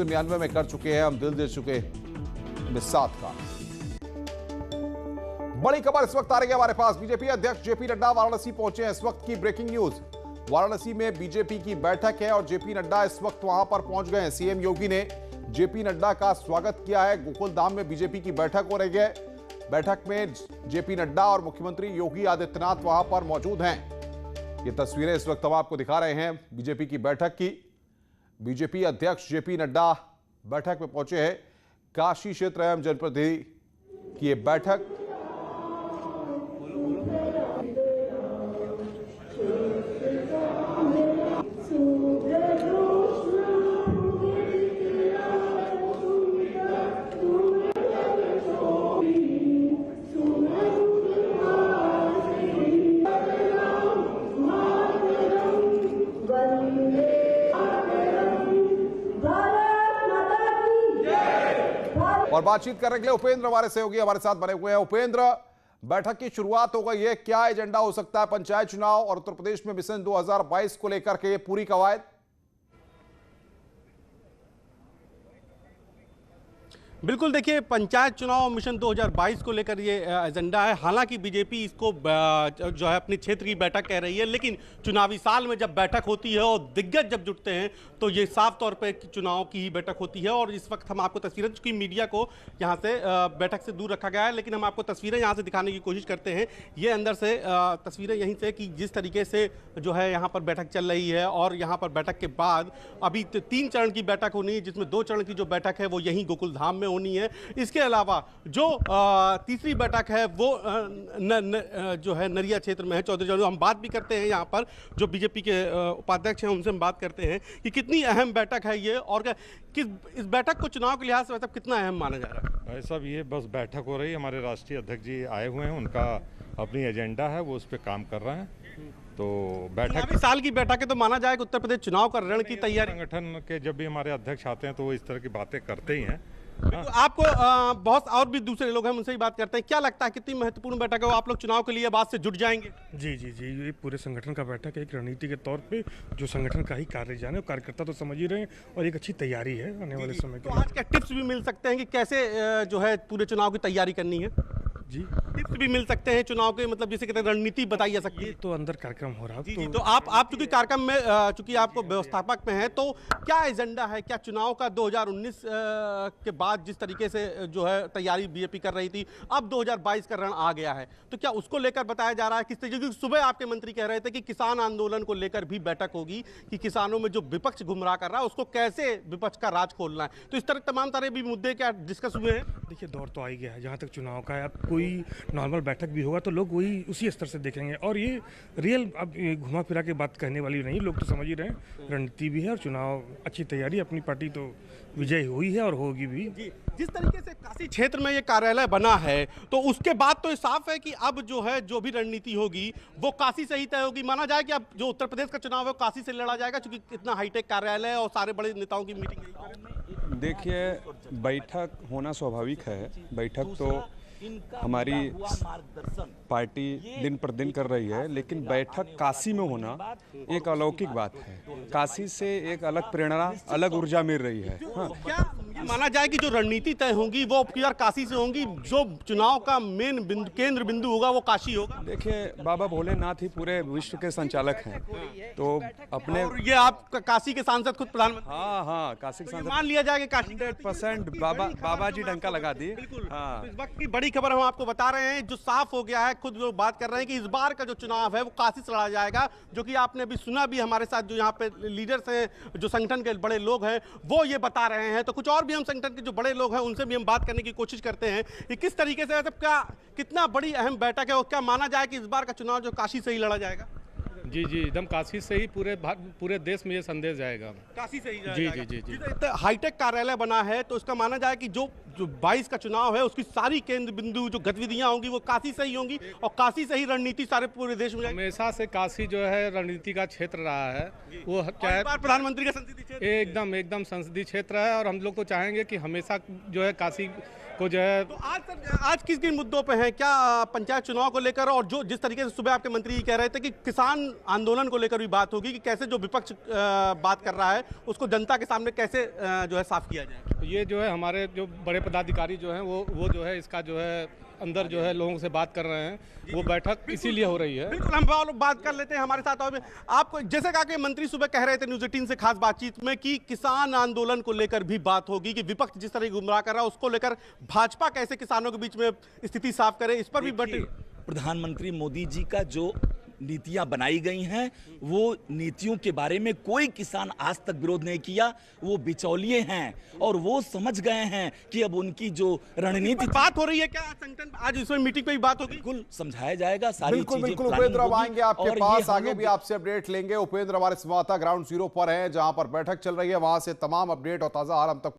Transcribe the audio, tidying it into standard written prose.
99 में कर चुके हैं, हम दिल दे चुके साथ का। बड़ी खबर इस वक्त आ रही है हमारे पास। बीजेपी अध्यक्ष जेपी नड्डा वाराणसी पहुंचे हैं। इस वक्त की ब्रेकिंग न्यूज, वाराणसी में बीजेपी की बैठक है और जेपी नड्डा इस वक्त वहां पर पहुंच गए हैं। सीएम योगी ने जेपी नड्डा का स्वागत किया है। गोकुल धाम में बीजेपी की बैठक हो रही है। बैठक में जेपी नड्डा और मुख्यमंत्री योगी आदित्यनाथ वहां पर मौजूद हैं। ये तस्वीरें इस वक्त हम आपको दिखा रहे हैं बीजेपी की बैठक की। बीजेपी अध्यक्ष जेपी नड्डा बैठक में पहुंचे हैं। काशी क्षेत्र एवं जनप्रतिनिधि की ये बैठक। और बातचीत करने के लिए उपेंद्र हमारे सहयोगी हमारे साथ बने हुए हैं। उपेंद्र, बैठक की शुरुआत हो गई है, क्या एजेंडा हो सकता है? पंचायत चुनाव और उत्तर प्रदेश में मिशन 2022 को लेकर के पूरी कवायद। बिल्कुल, देखिए, पंचायत चुनाव मिशन 2022 को लेकर ये एजेंडा है। हालांकि बीजेपी इसको जो है अपनी क्षेत्र की बैठक कह रही है, लेकिन चुनावी साल में जब बैठक होती है और दिग्गज जब जुटते हैं तो ये साफ तौर पे चुनाव की ही बैठक होती है। और इस वक्त हम आपको तस्वीरें, चूंकि मीडिया को यहाँ से बैठक से दूर रखा गया है, लेकिन हम आपको तस्वीरें यहाँ से दिखाने की कोशिश करते हैं। ये अंदर से तस्वीरें यहीं से कि जिस तरीके से जो है यहाँ पर बैठक चल रही है। और यहाँ पर बैठक के बाद अभी 3 चरण की बैठक होनी है, जिसमें 2 चरण की जो बैठक है वो यहीं गोकुल धाम में होनी है। इसके अलावा जो तीसरी बैठक है वो जो है नरिया क्षेत्र में है, चौधरी। हम बात भी करते हैं यहाँ पर जो बीजेपी के उपाध्यक्ष हैं, उनसे हम बात करते हैं कि कितनी अहम बैठक है ये और किस इस बैठक को चुनाव के लिहाज से मतलब कितना अहम माना जा रहा है। भाई साहब, ये बस बैठक हो रही है। हमारे राष्ट्रीय अध्यक्ष जी आए हुए हैं, उनका अपनी एजेंडा है, वो उस पर काम कर रहे हैं। तो बैठक साल की बैठक है तो माना जाए कि उत्तर प्रदेश चुनाव का रण की तैयारी। संगठन के जब भी हमारे अध्यक्ष आते हैं तो वो इस तरह की बातें करते ही हैं। तो आपको बहुत और भी दूसरे लोग हैं, उनसे ही बात करते हैं। क्या लगता है कितनी महत्वपूर्ण बैठक है? आप लोग चुनाव के लिए बात से जुट जाएंगे? जी, ये पूरे संगठन का बैठक है। एक रणनीति के तौर पे जो संगठन का ही कार्य जाने, कार्यकर्ता तो समझ ही रहे हैं और एक अच्छी तैयारी है आने वाले समय के। तो आज क्या टिप्स भी मिल सकते हैं कि कैसे जो है पूरे चुनाव की तैयारी करनी है? जी, टिप्स भी मिल सकते हैं चुनाव के, मतलब जैसे कहते हैं रणनीति बताई जा सकती है। तो अंदर कार्यक्रम हो रहा है। तो आप चूंकि कार्यक्रम में चूंकि आपको व्यवस्थापक में है, तो क्या एजेंडा है? क्या चुनाव का 2019 के बाद जिस तरीके से जो है तैयारी बीजेपी कर रही थी, अब 2022 का रण आ गया है, तो क्या उसको लेकर बताया जा रहा है? किस तरीके? सुबह आपके मंत्री कह रहे थे कि किसान आंदोलन को लेकर भी बैठक होगी, कि किसानों में जो विपक्ष गुमराह कर रहा है उसको कैसे विपक्ष का राज खोलना है। तो इस तरह तमाम तरह भी मुद्दे क्या डिस्कस हुए हैं? देखिए, दौर तो आ ही गया है। जहाँ तक चुनाव का है, अब कोई नॉर्मल बैठक भी होगा तो लोग वही उसी स्तर से देखेंगे। और ये रियल, अब घुमा फिरा के बात कहने वाली नहीं, लोग तो समझ ही रहे हैं। रणनीति भी है और चुनाव अच्छी तैयारी, अपनी पार्टी तो विजय हुई है और होगी भी। जी, जिस तरीके से काशी क्षेत्र में ये कार्यालय बना है, तो उसके बाद तो ये साफ है कि अब जो है जो भी रणनीति होगी वो काशी से ही तय होगी। माना जाए कि अब जो उत्तर प्रदेश का चुनाव है वो काशी से लड़ा जाएगा, क्योंकि इतना हाईटेक कार्यालय है और सारे बड़े नेताओं की मीटिंग। देखिए, बैठक होना स्वाभाविक है। बैठक तो हमारी पार्टी दिन पर दिन कर रही है, लेकिन बैठक काशी में होना एक अलौकिक बात है। काशी से एक अलग प्रेरणा, अलग ऊर्जा मिल रही है। हाँ। क्या माना जाए कि जो रणनीति तय होंगी वो यार काशी से होंगी, जो चुनाव का मेन बिंदु, केंद्र बिंदु होगा वो काशी होगा? देखिए, बाबा भोलेनाथ ही पूरे विश्व के संचालक हैं, तो अपने ये आप काशी के सांसद खुद प्रधानमंत्री। हाँ, काशी के सांसद मान लिया जाए कि काशी 100% बाबा जी डंका लगा दिए। हाँ। इस वक्त की बड़ी खबर हम आपको बता रहे हैं, जो साफ हो गया है, खुद लोग बात कर रहे हैं कि इस बार का जो चुनाव है वो काशी से लड़ा जाएगा। जो कि आपने अभी सुना भी, हमारे साथ जो यहाँ पे लीडर्स हैं, जो संगठन के बड़े लोग हैं, वो ये बता रहे हैं। तो कुछ और भी हम संगठन के जो बड़े लोग हैं उनसे भी हम बात करने की कोशिश करते हैं कि किस तरीके से, मतलब क्या कितना बड़ी अहम बैठक है और क्या माना जाए कि इस बार का चुनाव जो काशी से ही लड़ा जाएगा? जी, एकदम काशी से ही पूरे देश में ये संदेश जाएगा। काशी से ही जी। हाईटेक कार्यालय बना है, तो इसका माना जाए कि जो जो 22 का चुनाव है उसकी सारी केंद्र बिंदु जो गतिविधियां होंगी वो काशी से ही होंगी और काशी से ही रणनीति सारे पूरे देश में जाएगी। हमेशा से काशी जो है रणनीति का क्षेत्र रहा है, वो और चाहे इस बार प्रधानमंत्री का संसदीय क्षेत्र एकदम संसदीय क्षेत्र है और हम लोग तो चाहेंगे कि हमेशा जो है काशी को जो है। तो आज किस किन मुद्दों पे है, क्या पंचायत चुनाव को लेकर, और जो जिस तरीके से सुबह आपके मंत्री जी कह रहे थे कि किसान आंदोलन को लेकर भी बात होगी कि कैसे जो विपक्ष बात कर रहा है उसको जनता के सामने कैसे जो है साफ किया जाए। तो ये जो है हमारे जो बड़े पदाधिकारी जो हैं वो जो है इसका जो है अंदर जो है लोगों से बात कर रहे हैं, वो बैठक इसीलिए हो रही है। बिल्कुल, हम बात कर लेते हैं हमारे साथ। और आपको जैसे कहा कि मंत्री सुबह कह रहे थे न्यूज़ 18 से खास बातचीत में कि किसान आंदोलन को लेकर भी बात होगी कि विपक्ष जिस तरह गुमराह कर रहा है उसको लेकर भाजपा कैसे किसानों के बीच में स्थिति साफ करे, इस पर भी बट प्रधानमंत्री मोदी जी का जो नीतियां बनाई गई हैं वो नीतियों के बारे में कोई किसान आज तक विरोध नहीं किया। वो बिचौलिए हैं और वो समझ गए हैं कि अब उनकी जो रणनीति बात हो रही है, क्या संगठन आज इसमें मीटिंग पे भी बात होगी? बिल्कुल समझाया जाएगा सारी बिल्कुल चीजें। बिल्कुल प्लानिंग उपेंद्र, अब होगी आएंगे आपके और ये पास, हम आगे लोग भी आपसे अपडेट लेंगे। उपेंद्र हमारे संवाददाता ग्राउंड जीरो पर हैं जहां पर बैठक चल रही है, वहां से तमाम अपडेट और ताजा हाल हम तक